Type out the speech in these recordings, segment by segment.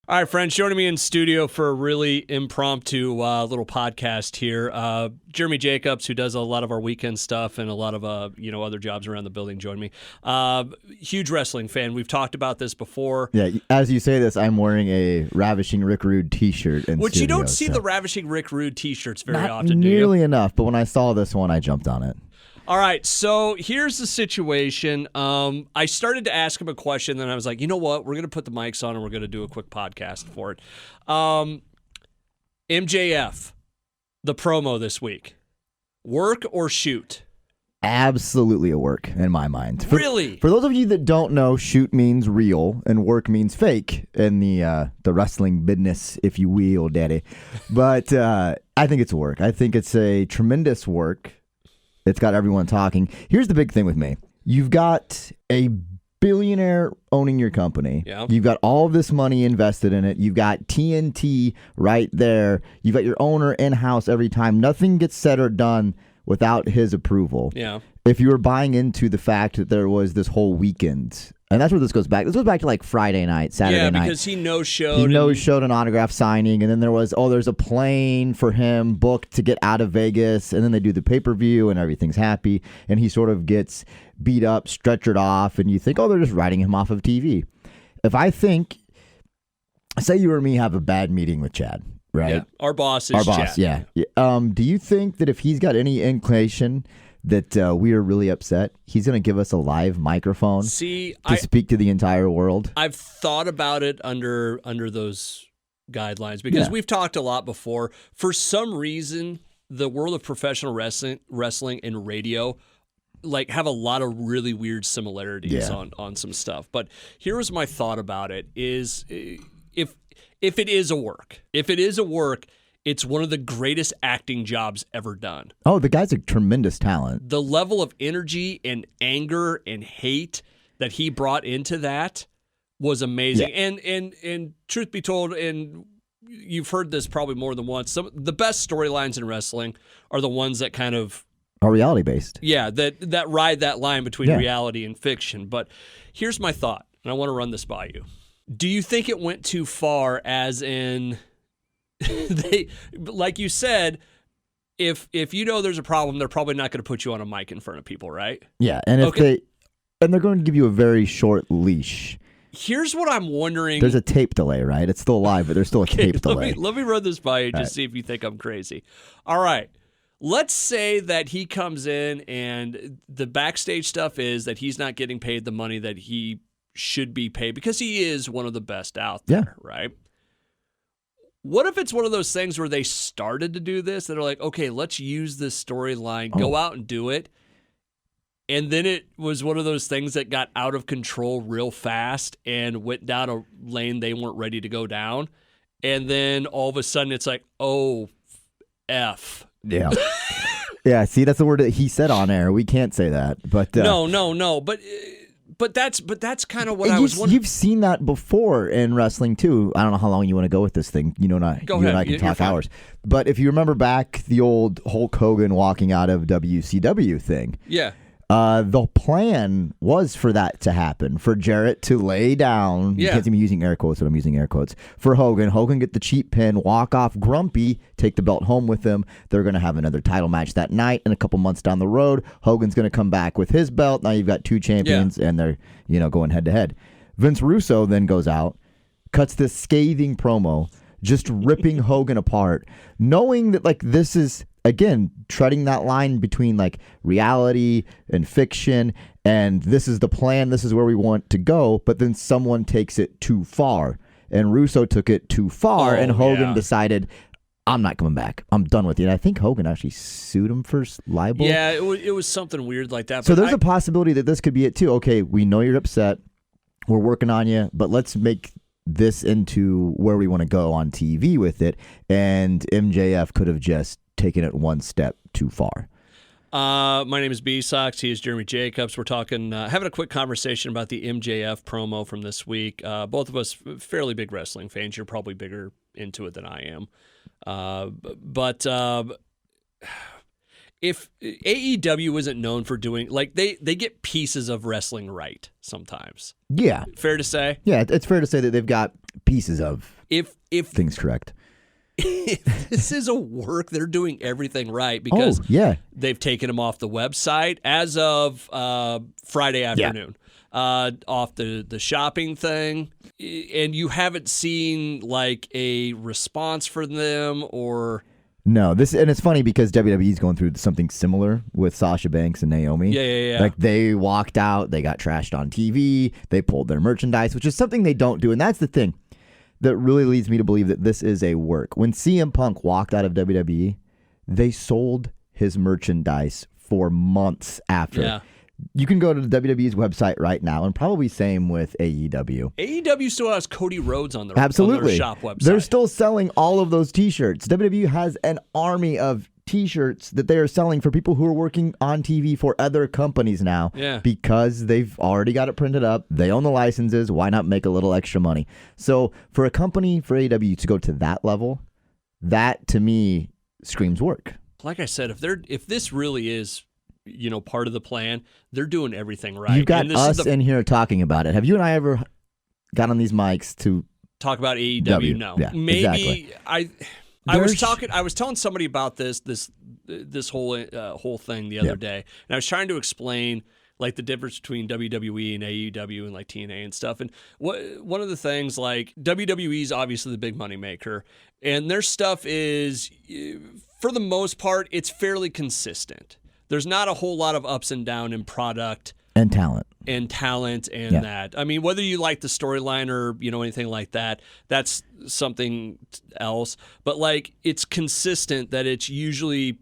All right, friends, joining me in studio for a really impromptu little podcast here. Jeremy Jacobs, who does a lot of our weekend stuff and a lot of other jobs around the building, joined me. Huge wrestling fan. We've talked about this before. Yeah, as you say this, I'm wearing a Ravishing Rick Rude T-shirt. Which you don't see the Ravishing Rick Rude T-shirts very Not often, nearly enough, but when I saw this one, I jumped on it. All right, so here's the situation. I started to ask him a question, then I was like, you know what? We're going to put the mics on and we're going to do a quick podcast for it. MJF, the promo this week. Work or shoot? Absolutely a work in my mind. Really? For those of you that don't know, shoot means real and work means fake in the wrestling business, if you will, daddy. But I think it's work. I think it's a tremendous work. It's got everyone talking. Here's the big thing with me. You've got a billionaire owning your company. Yeah. You've got all of this money invested in it. You've got TNT right there. You've got your owner in-house every time. Nothing gets said or done without his approval. Yeah. If you were buying into the fact that there was this whole weekend, and that's where this goes back. This goes back to like Friday night, Saturday night. Yeah, because he no-showed. He no-showed an autograph signing, and then there's a plane for him booked to get out of Vegas, and then they do the pay-per-view, and everything's happy, and he sort of gets beat up, stretchered off, and you think, oh, they're just writing him off of TV. Say you or me have a bad meeting with Chad, right? Yeah. Our boss is Chad. Yeah. Do you think that if he's got any inclination that we are really upset, he's going to give us a live microphone to speak to the entire world? I've thought about it under those guidelines because we've talked a lot before. For some reason, the world of professional wrestling and radio have a lot of really weird similarities on some stuff. But here was my thought about it is if it is a work, it's one of the greatest acting jobs ever done. Oh, the guy's a tremendous talent. The level of energy and anger and hate that he brought into that was amazing. Yeah. And truth be told, and you've heard this probably more than once, the best storylines in wrestling are the ones that kind of are reality based. Yeah, that ride that line between reality and fiction. But here's my thought, and I want to run this by you. Do you think it went too far, as in they, like you said, if you know there's a problem, they're probably not going to put you on a mic in front of people, right? Yeah, and they're going to give you a very short leash. Here's what I'm wondering. There's a tape delay, right? It's still live, but there's still a tape delay. Let me run this by you, just see if you think I'm crazy. All right. Let's say that he comes in and the backstage stuff is that he's not getting paid the money that he should be paid because he is one of the best out there, right? What if it's one of those things where they started to do this? They're like, okay, let's use this storyline, go out and do it. And then it was one of those things that got out of control real fast and went down a lane they weren't ready to go down. And then all of a sudden it's like, oh, F. Yeah. Yeah, see, that's the word that he said on air. We can't say that. But No. But that's kind of what I was wondering. You've seen that before in wrestling too. I don't know how long you want to go with this thing. You and I can talk hours. But if you remember back the old Hulk Hogan walking out of WCW thing. Yeah. The plan was for that to happen, for Jarrett to lay down. You can't see me using air quotes, but I'm using air quotes. For Hogan get the cheap pin, walk off grumpy, take the belt home with him. They're going to have another title match that night, and a couple months down the road, Hogan's going to come back with his belt. Now you've got two champions, and they're going head to head. Vince Russo then goes out, cuts this scathing promo, just ripping Hogan apart, knowing that this is, again, treading that line between reality and fiction, and this is the plan, this is where we want to go, but then someone takes it too far. And Russo took it too far, and Hogan decided, I'm not coming back. I'm done with you. And I think Hogan actually sued him for libel. Yeah, it was something weird like that. So there's a possibility that this could be it too. Okay, we know you're upset. We're working on you, but let's make this into where we want to go on TV with it. And MJF could have just taken it one step too far. My name is B-sox. He is Jeremy Jacobs. We're talking, having a quick conversation about the MJF promo from this week. Both of us fairly big wrestling fans. You're probably bigger into it than I am. But if AEW isn't known for doing, they get pieces of wrestling right sometimes. Yeah. Fair to say? Yeah, it's fair to say that they've got pieces of If things correct. If this is a work, they're doing everything right because they've taken him off the website as of Friday afternoon, off the shopping thing, and you haven't seen like a response from them or. No, and it's funny because WWE's going through something similar with Sasha Banks and Naomi. Yeah. Like they walked out, they got trashed on TV, they pulled their merchandise, which is something they don't do, and that's the thing that really leads me to believe that this is a work. When CM Punk walked out of WWE, they sold his merchandise for months after. Yeah. You can go to the WWE's website right now, and probably same with AEW. AEW still has Cody Rhodes on their shop website. They're still selling all of those T-shirts. WWE has an army of T-shirts that they are selling for people who are working on TV for other companies now. Yeah. Because they've already got it printed up. They own the licenses. Why not make a little extra money? So for a company, for AEW to go to that level, that to me screams work. Like I said, if this really is, part of the plan, they're doing everything right. You've got us in here talking about it. Have you and I ever got on these mics to talk about AEW? No. Yeah, maybe exactly. I was telling somebody about this whole thing the other day, and I was trying to explain like the difference between WWE and AEW and like TNA and stuff. And one of the things, like WWE is obviously the big money maker, and their stuff is, for the most part, it's fairly consistent. There's not a whole lot of ups and downs in product and talent and that. I mean, whether you like the storyline or, anything like that, that's something else. But like, it's consistent that it's usually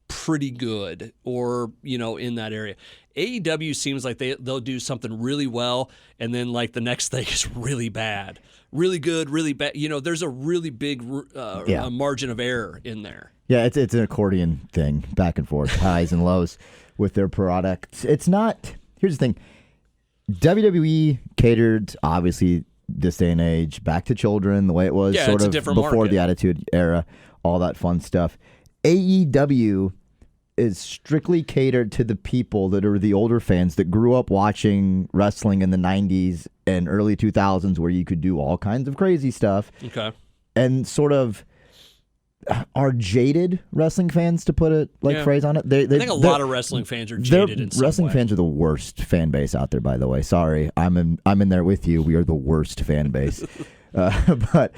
pretty good or, in that area. AEW seems like they'll do something really well, and then like the next thing is really bad. Really good, really bad. There's a really big margin of error in there. Yeah, it's an accordion thing, back and forth, highs and lows with their products. It's not. Here's the thing: WWE catered, obviously, this day and age, back to children, the way it was sort of before market. The Attitude Era, all that fun stuff. AEW is strictly catered to the people that are the older fans that grew up watching wrestling in the 90s and early 2000s, where you could do all kinds of crazy stuff. Okay, and sort of are jaded wrestling fans, to put a phrase on it. I think a lot of wrestling fans are jaded in some wrestling way. Fans are the worst fan base out there, by the way. Sorry, I'm in there with you. We are the worst fan base. But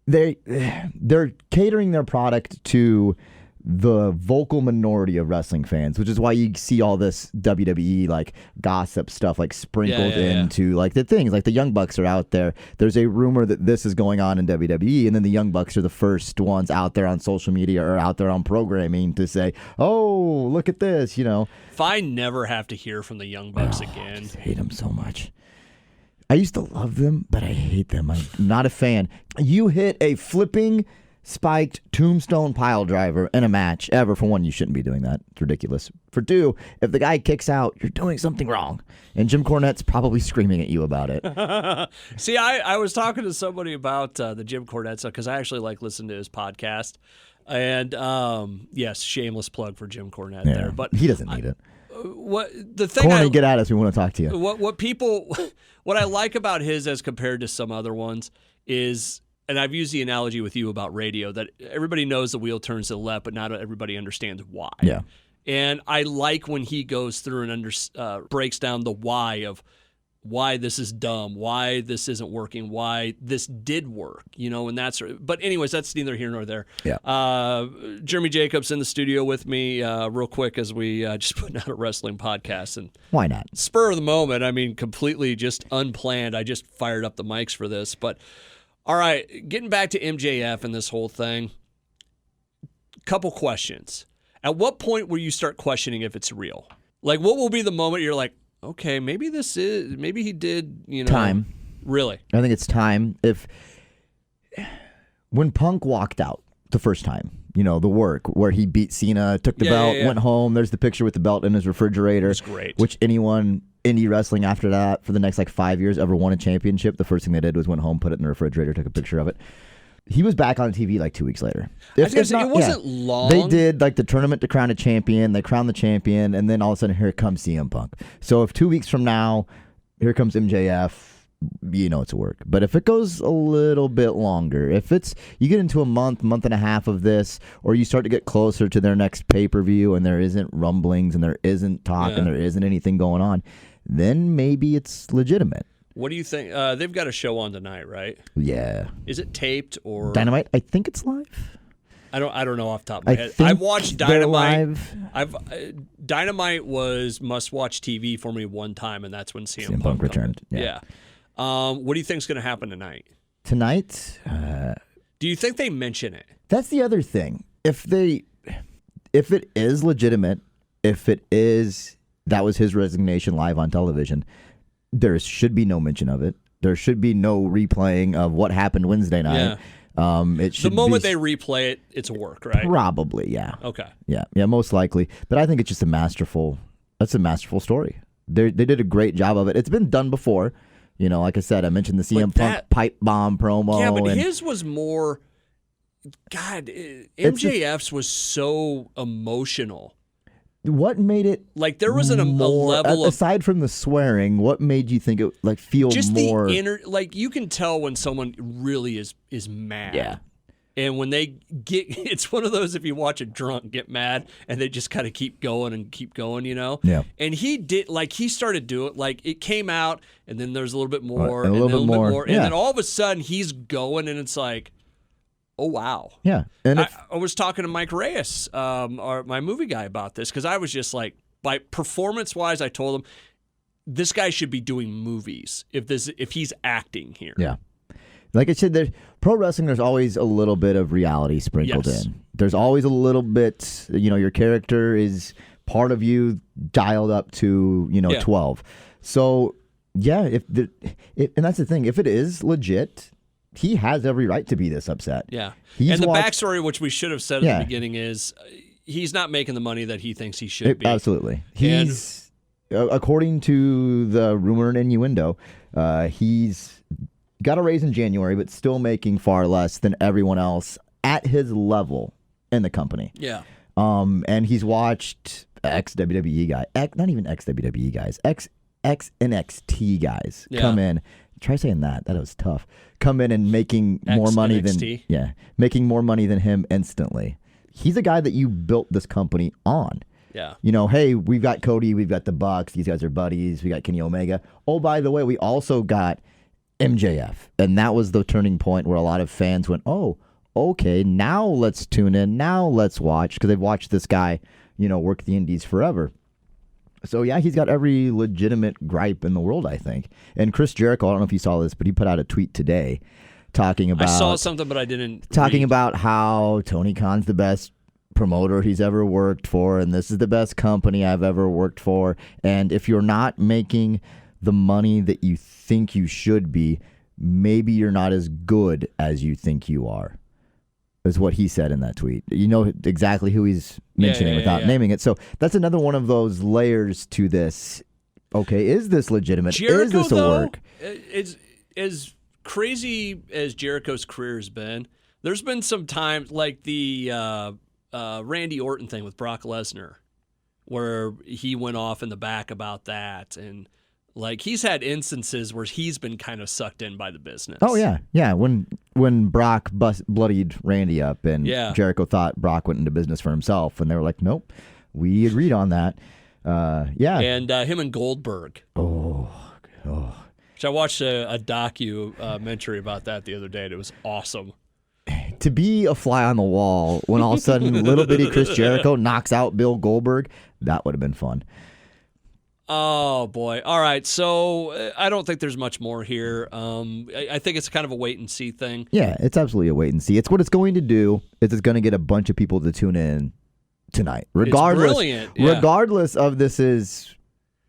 they're catering their product to the vocal minority of wrestling fans, which is why you see all this WWE like gossip stuff like sprinkled into like the things like the Young Bucks are out there. There's a rumor that this is going on in WWE, and then the Young Bucks are the first ones out there on social media or out there on programming to say, "Oh, look at this," If I never have to hear from the Young Bucks again, I just hate them so much. I used to love them, but I hate them. I'm not a fan. You hit a flipping spiked tombstone pile driver in a match. For one, you shouldn't be doing that. It's ridiculous. For two, if the guy kicks out, you're doing something wrong. And Jim Cornette's probably screaming at you about it. See, I was talking to somebody about the Jim Cornette stuff because I actually like listening to his podcast. And yes, shameless plug for Jim Cornette there. But he doesn't need it. Corny, get at us. We want to talk to you. What I like about his as compared to some other ones is, and I've used the analogy with you about radio, that everybody knows the wheel turns to the left, but not everybody understands why. Yeah. And I like when he goes through and breaks down the why of why this is dumb, why this isn't working, why this did work, and that's. But anyways, that's neither here nor there. Yeah. Jeremy Jacobs in the studio with me, real quick, as we just put out a wrestling podcast, and why not? Spur of the moment. I mean, completely just unplanned. I just fired up the mics for this, but. All right, getting back to MJF and this whole thing, couple questions. At what point will you start questioning if it's real? Like, what will be the moment you're like, okay, maybe he did, Time. Really? I think it's time. When Punk walked out the first time, the work where he beat Cena, took the belt, went home. There's the picture with the belt in his refrigerator. It's great. Which anyone indie wrestling after that for the next 5 years ever won a championship, the first thing they did was went home, put it in the refrigerator, took a picture of it. He was back on TV 2 weeks later. It wasn't long. They did the tournament to crown a champion. They crowned the champion, and then all of a sudden here comes CM Punk. So if 2 weeks from now, here comes MJF, you know it's a work. But if it goes a little bit longer, if you get into a month and a half of this, or you start to get closer to their next pay-per-view and there isn't rumblings and there isn't talk and there isn't anything going on, then maybe it's legitimate. What do you think? They've got a show on tonight, right? Yeah. Is it taped or Dynamite? I think it's live. I don't know off the top of my head. I've watched Dynamite. Dynamite was must-watch TV for me one time, and that's when CM Punk returned. Yeah. What do you think's going to happen tonight? Tonight? Do you think they mention it? That's the other thing. If it is legitimate, if it is that was his resignation live on television, there should be no mention of it. There should be no replaying of what happened Wednesday night. Yeah. It should the moment they replay it, it's a work, right? Probably, yeah. Okay. Yeah, most likely. But I think it's just a masterful story. They did a great job of it. It's been done before. You know, like I said, I mentioned the CM Punk pipe bomb promo. Yeah, but his was more, God, MJF's was so emotional. What made it like there was a level aside from the swearing? What made you think it feel just more? The inner, like you can tell when someone really is mad. Yeah, and when they get, it's one of those if you watch a drunk get mad and they just kind of keep going, you know. Yeah. And he started doing like it came out, and then there's a little bit more, and a little bit more, and then all of a sudden he's going, and it's like, oh, wow. Yeah. And I was talking to Mike Reyes, my movie guy, about this because I was just like, by performance-wise, I told him, this guy should be doing movies if he's acting here. Yeah. Like I said, pro wrestling, there's always a little bit of reality sprinkled in. There's always a little bit, your character is part of you dialed up to, 12. So, yeah, and that's the thing. If it is legit, he has every right to be this upset. Yeah. And the backstory, which we should have said at the beginning, is he's not making the money that he thinks he should be. Absolutely. He's, according to the rumor and innuendo, he's got a raise in January, but still making far less than everyone else at his level in the company. Yeah. And he's watched ex-WWE guy, not even ex-WWE guys, ex-NXT guys come in. Try saying that. That was tough. Come in and making more money making more money than him instantly. He's a guy that you built this company on. Yeah. Hey, we've got Cody, we've got the Bucks. These guys are buddies. We got Kenny Omega. Oh, by the way, we also got MJF, and that was the turning point where a lot of fans went, "Oh, okay, now let's tune in. Now let's watch," because they've watched this guy, work the indies forever. So, yeah, he's got every legitimate gripe in the world, I think. And Chris Jericho, I don't know if you saw this, but he put out a tweet today talking about... I saw something, but I didn't Talking read. About how Tony Khan's the best promoter he's ever worked for, and this is the best company I've ever worked for. And if you're not making the money that you think you should be, maybe you're not as good as you think you are. Is what he said in that tweet. You know exactly who he's mentioning without naming it. So that's another one of those layers to this. Okay, is this legitimate? Jericho, is this a work? As crazy as Jericho's career has been, there's been some times like the Randy Orton thing with Brock Lesnar, where he went off in the back about that, and like he's had instances where he's been kind of sucked in by the business. Oh yeah. When Brock bloodied Randy up, and Jericho thought Brock went into business for himself, and they were like, "Nope, we agreed on that." And him and Goldberg. Oh. Which I watched a documentary about that the other day, and it was awesome. To be a fly on the wall when all of a sudden little bitty Chris Jericho knocks out Bill Goldberg, that would have been fun. Oh, boy. All right. So I don't think there's much more here. I think it's kind of a wait-and-see thing. Yeah, it's absolutely a wait-and-see. It's what it's going to do is it's going to get a bunch of people to tune in tonight. Regardless, it's brilliant. Yeah. Regardless of this is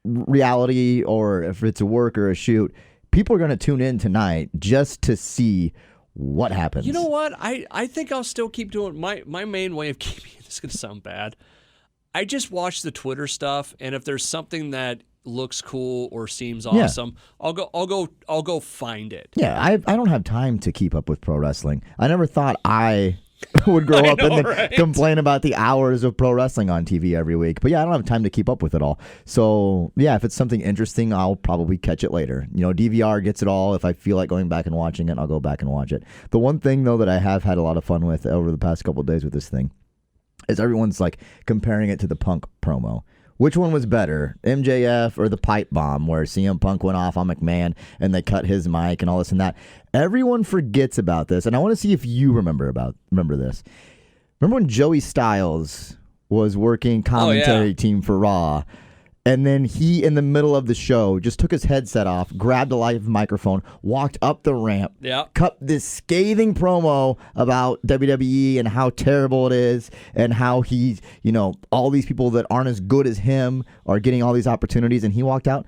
reality or if it's a work or a shoot, people are going to tune in tonight just to see what happens. You know what? I think I'll still keep doing my main way of keeping this is going to sound bad. I just watch the Twitter stuff, and if there's something that looks cool or seems awesome, I'll go find it. Yeah, I don't have time to keep up with pro wrestling. I never thought I would grow up and then right? complain about the hours of pro wrestling on TV every week. But yeah, I don't have time to keep up with it all. So yeah, if it's something interesting, I'll probably catch it later. DVR gets it all. If I feel like going back and watching it, I'll go back and watch it. The one thing though that I have had a lot of fun with over the past couple of days with this thing is everyone's like comparing it to the Punk promo. Which one was better, MJF or the pipe bomb where CM Punk went off on McMahon and they cut his mic and all this and that? Everyone forgets about this, and I want to see if you remember this. Remember when Joey Styles was working commentary team for Raw, and then he, in the middle of the show, just took his headset off, grabbed a live microphone, walked up the ramp, cut this scathing promo about WWE and how terrible it is and how he's, all these people that aren't as good as him are getting all these opportunities, and he walked out.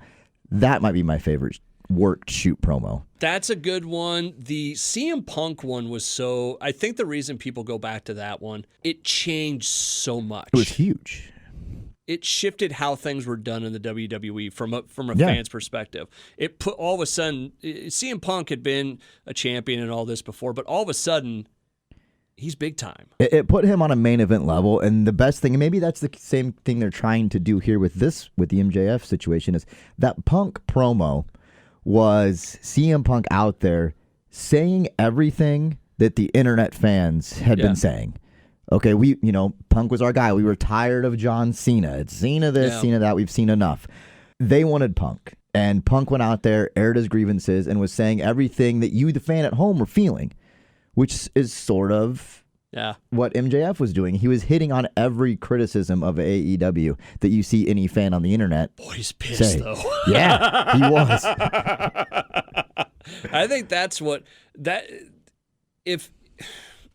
That might be my favorite worked shoot promo. That's a good one. The CM Punk one was I think the reason people go back to that one, it changed so much. It was huge. It shifted how things were done in the WWE from a fan's perspective. It put all of a sudden, CM Punk had been a champion and all this before, but all of a sudden, he's big time. It put him on a main event level, and the best thing, and maybe that's the same thing they're trying to do here with the MJF situation, is that Punk promo was CM Punk out there saying everything that the internet fans had been saying. Okay, Punk was our guy. We were tired of John Cena. It's Cena this, Cena that. We've seen enough. They wanted Punk. And Punk went out there, aired his grievances, and was saying everything that you, the fan at home, were feeling, which is sort of what MJF was doing. He was hitting on every criticism of AEW that you see any fan on the internet. Boy, he's pissed, though. Yeah, he was. I think that's if...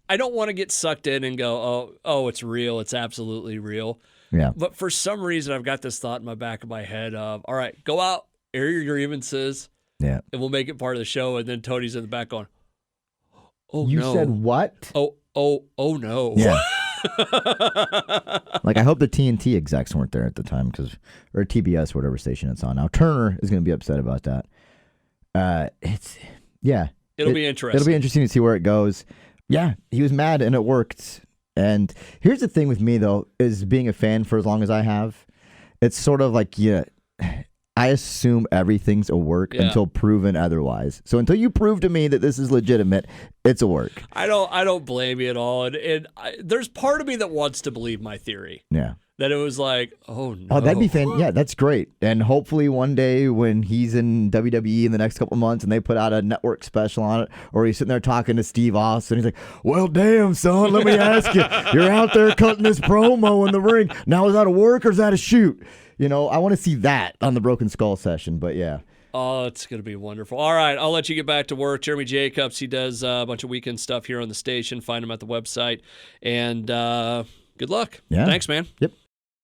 I don't want to get sucked in and go, oh, it's real. It's absolutely real. Yeah. But for some reason, I've got this thought in my back of my head of, all right, go out, air your grievances, and we'll make it part of the show. And then Tony's in the back going, oh, you no. You said what? Oh, no. Yeah. Like, I hope the TNT execs weren't there at the time, or TBS, whatever station it's on. Now, Turner is going to be upset about that. It'll be interesting. It'll be interesting to see where it goes. Yeah, he was mad and it worked. And here's the thing with me, though, is being a fan for as long as I have, it's sort of like, I assume everything's a work until proven otherwise. So until you prove to me that this is legitimate, it's a work. I don't blame you at all. And there's part of me that wants to believe my theory. Yeah. That it was like, oh, no. Oh, that'd be yeah, that's great. And hopefully one day when he's in WWE in the next couple of months and they put out a network special on it, or he's sitting there talking to Steve Austin, he's like, well, damn, son, let me ask you. You're out there cutting this promo in the ring. Now, is that a work or is that a shoot? I want to see that on the Broken Skull session, but yeah. Oh, it's going to be wonderful. All right, I'll let you get back to work. Jeremy Jacobs, he does a bunch of weekend stuff here on the station. Find him at the website. And good luck. Yeah. Thanks, man. Yep.